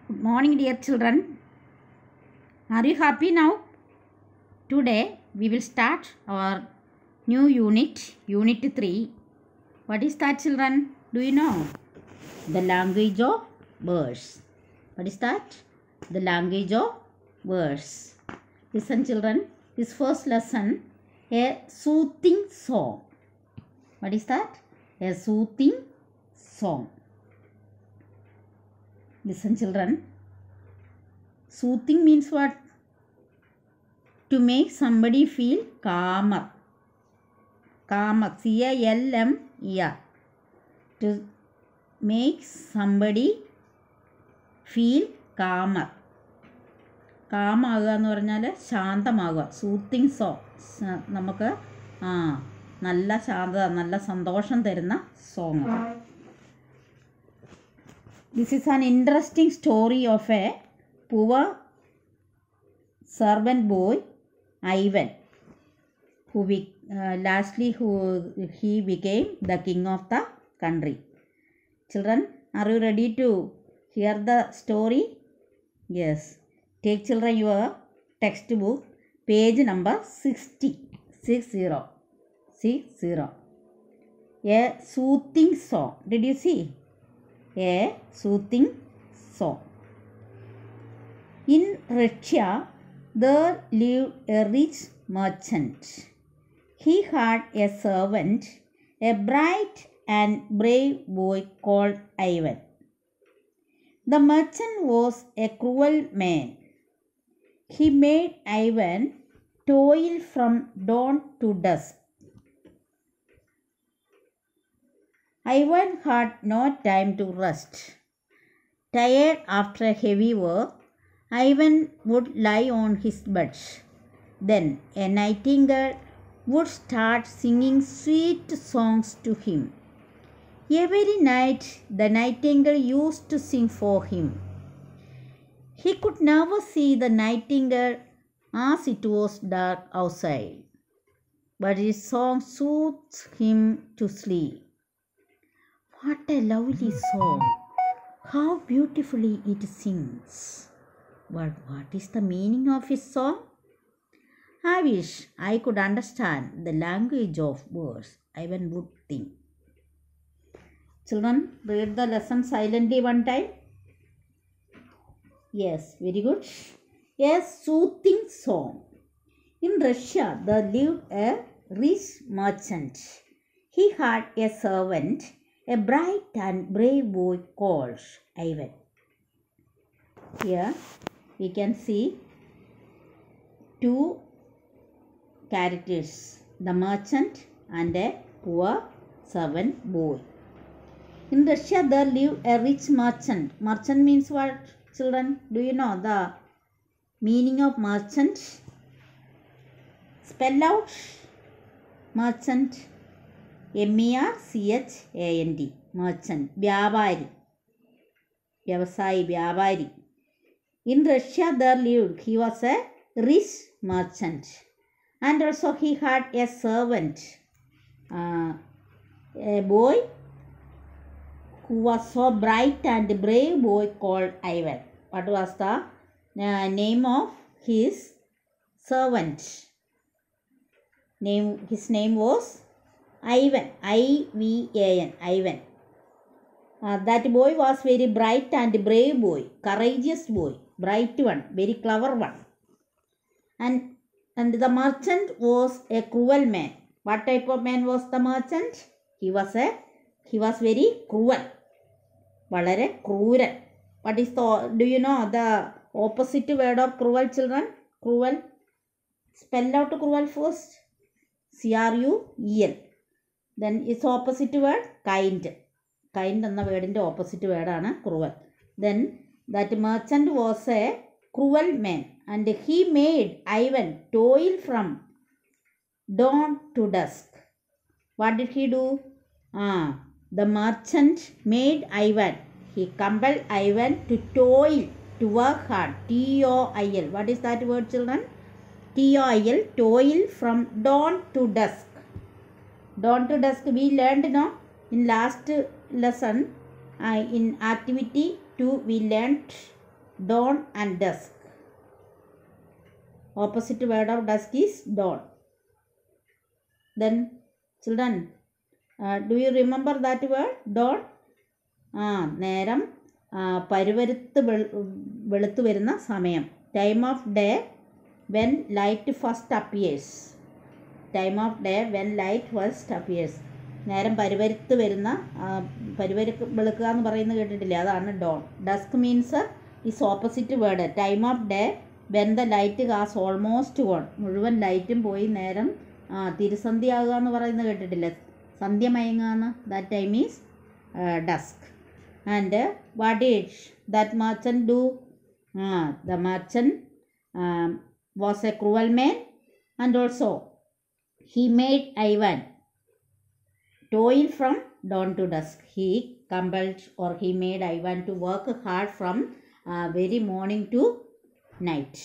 Good morning, dear children. Are you happy now? Today we will start our new unit, Unit 3. What is that, children? Do you know? The language of birds. What is that? The language of birds. Listen, children. This first lesson, a soothing song. What is that? A soothing song. Listen, children. Soothing means what? To make somebody feel calmer. Calmer. C-A-L-M-E-R. To make somebody feel calmer. Calm ആകുക എന്ന് പറഞ്ഞാൽ ശാന്തമാകുക. Soothing song. നമുക്ക് നല്ല ശാന്തത, നല്ല സന്തോഷം തരുന്ന song. This is an interesting story of a poor servant boy, Ivan, who he became the king of the country. Children, are you ready to hear the story? Yes. Take, children, your textbook, page number 60. A soothing song. Did you see? A soothing song. In Russia, there lived a rich merchant. He had a servant, a bright and brave boy called Ivan. The merchant was a cruel man. He made Ivan toil from dawn to dusk. Ivan had no time to rest. Tired after a heavy work, Ivan would lie on his bed. Then a nightingale would start singing sweet songs to him. Every night the nightingale used to sing for him. He could never see the nightingale as it was dark outside, but his song soothed him to sleep. What a lovely song! How beautifully it sings! But what is the meaning of his song? I wish I could understand the language of birds, Ivan would think. Children, read the lesson silently one time. Yes, very good. A soothing song. In Russia, there lived a rich merchant. He had a servant, a bright and brave boy called Ivan. Here we can see two characters, the merchant and a poor servant boy. In Russia, there lived a rich merchant. Merchant means what, children? Do you know the meaning of merchant? Spell out merchant. M-E-R-C-H-A-N-D. Merchant. വ്യാപാരി. വ്യവസായി, വ്യാപാരി. In Russia, there lived, he was a rich merchant. And also he had a servant, a boy who was so bright and brave boy called Ivan. What was the name of his servant? His name was Ivan. I-V-A-N. Ivan. That boy was very bright and brave boy, courageous boy, bright one, very clever one. And the merchant was a cruel man. What type of man was the merchant? He was very cruel. വളരെ ക്രൂരൻ. What is the, do you know the opposite word of cruel, children? Cruel. Spell out cruel first. C-R-U-E-L. Then its opposite word, kind. Kind എന്ന വേർഡിൻ്റെ opposite വേർഡാണ് cruel. Then that merchant was a cruel man and he made Ivan toil from dawn to dusk. What did he do? The merchant made Ivan. He compelled Ivan to toil, to work hard. T-O-I-L. What is that word, children? T-O-I-L. Toil from dawn to dusk. Dawn to dusk we learned, no? In last lesson, in activity 2 we learnt dawn and dusk. Opposite word of dusk is dawn. Then children, do you remember that word dawn? നേരം പരുവരുത്ത് വെളുത്തു വരുന്ന സമയം. Time of day when light first appears. Time of day when light first appears. നേരം പരുവരുത്ത് വരുന്ന വെളുക്കുക എന്ന് പറയുന്നത് കേട്ടിട്ടില്ലേ, അതാണ് dawn. Dusk means is opposite word. Time of day when the light has almost gone. മുഴുവൻ ലൈറ്റും പോയി നേരം തിരുസന്ധ്യയാകുക എന്ന് പറയുന്നത് കേട്ടിട്ടില്ലേ, സന്ധ്യ മയങ്ങുക എന്ന്. That time is desk. And what is that merchant do? The merchant was A cruel man and also he made Ivan toil from dawn to dusk. He compelled or he made Ivan to work hard from very morning to night.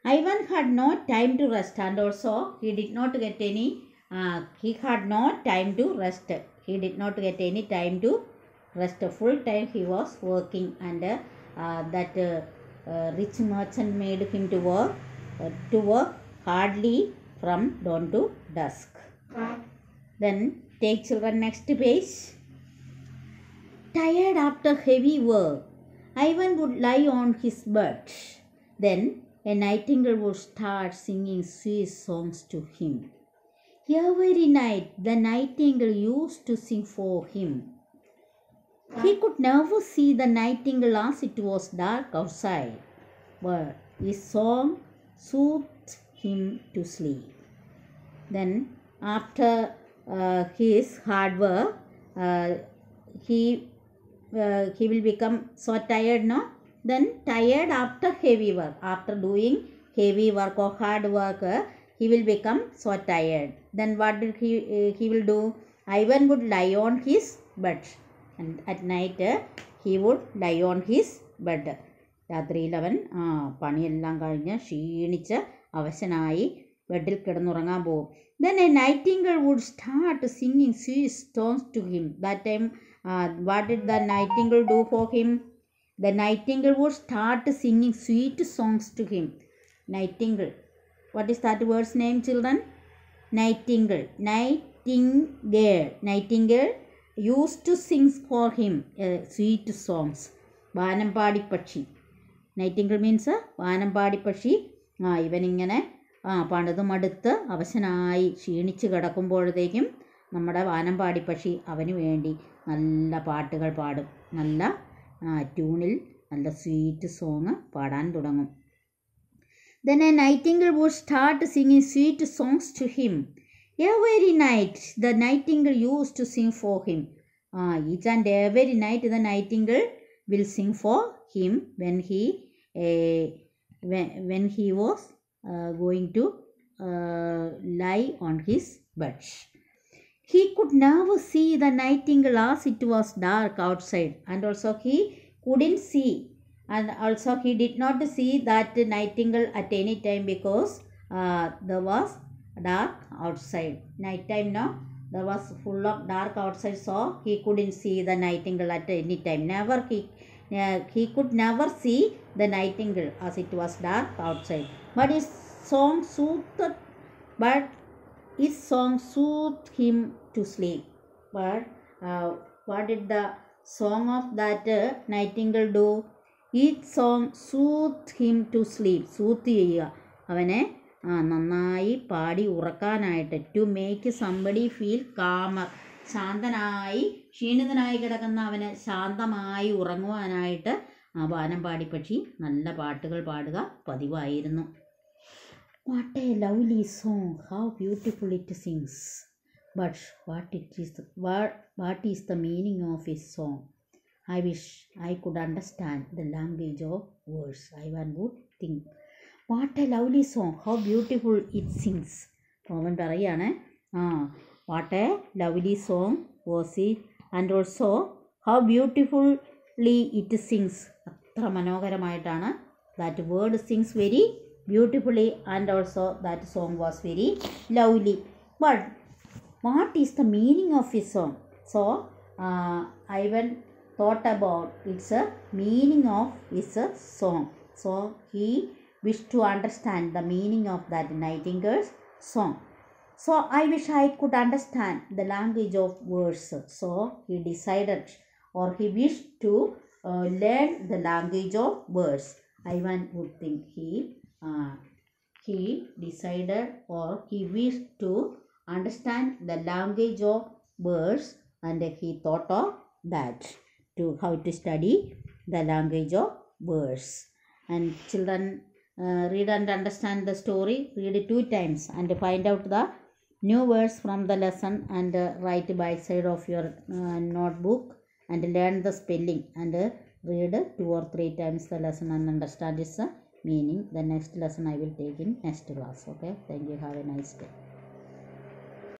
Ivan had no time to rest, and also he did not get any he had no time to rest. He did not get any time to rest. Full time he was working, and that rich merchant made him to work hardly from dawn to dusk. Then take children next page. Tired after heavy work, Ivan would lie on his bed. Then a nightingale would start singing sweet songs to him. Every night the nightingale used to sing for him. He could never see the nightingale as it was dark outside, but his song soothed him to sleep. Then after his hard work, he will become so tired, no? Then tired after heavy work. After doing heavy work or hard work, he will become so tired. Then what did he will do? Ivan would lie on his bed, and at night he would lie on his bed. രാത്രിയിൽ അവൻ പണിയെല്ലാം കഴിഞ്ഞ് ക്ഷീണിച്ച് അവശനായി ബെഡിൽ കിടന്നുറങ്ങാൻ പോകും. Then a nightingale would start singing sweet songs to him. That time, what did the nightingale do for him? The nightingale would start singing sweet songs to him. Nightingale. What is that word's name, children? Nightingale. Nightingale. Nightingale used to sing for him sweet songs. വാനമ്പാടി പക്ഷി. Nightingale means വാനമ്പാടി പക്ഷി. ഇവനിങ്ങനെ പണിത് മടുത്ത് അവശനായി ക്ഷീണിച്ച് കിടക്കുമ്പോഴത്തേക്കും നമ്മുടെ വാനമ്പാടി പക്ഷി അവന് വേണ്ടി നല്ല പാട്ടുകൾ പാടും. നല്ല ട്യൂണിൽ നല്ല സ്വീറ്റ് സോങ് പാടാൻ തുടങ്ങും. Then a nightingale would start singing sweet songs to him. Every night the nightingale used to sing for him. Each and every night the nightingale will sing for him when he was going to lie on his bed. He could never see the nightingale as it was dark outside, and also he couldn't see, and also he did not see that nightingale at any time because there was dark outside. Night time, no, there was full of dark outside, so he couldn't see the nightingale at any time. He could never see the nightingale as it was dark outside. But his song soothed him to sleep. But what did the song of that nightingale do? Each song soothed him to sleep. Soothe ചെയ്യുക, അവനെ നന്നായി പാടി ഉറക്കാനായിട്ട്. To make somebody feel calmer. ശാന്തനായി ക്ഷീണിതനായി കിടക്കുന്ന അവന് ശാന്തമായി ഉറങ്ങുവാനായിട്ട് വാനമ്പാടി പക്ഷി നല്ല പാട്ടുകൾ പാടുക പതിവായിരുന്നു. What a lovely song, how beautiful it sings. But what is the meaning of his song? I wish I could understand the language of words. Ivan would think. What a lovely song, how beautiful it sings. അവൻ പറയാണ്, what a lovely song was it, and also how beautifully it sings. അത്ര മനോഹരമായിട്ടാണ്. That word sings very beautifully, and also that song was very lovely. But what is the meaning of his song? So Ivan thought about its meaning of its song. So he wished to understand the meaning of that nightingale's song. So I wish I could understand the language of words. So he decided, or he wished to learn the language of words. Ivan would think he decided, or he wished to understand the language of words, and he thought of that, to how to study the language of words. And children, read and understand the story. Read it 2 times and find out the new words from the lesson, and write by side of your notebook, and learn the spelling, and read 2 or 3 times the lesson and understand its meaning. The next lesson I will take in next class. Okay, thank you. Have a nice day.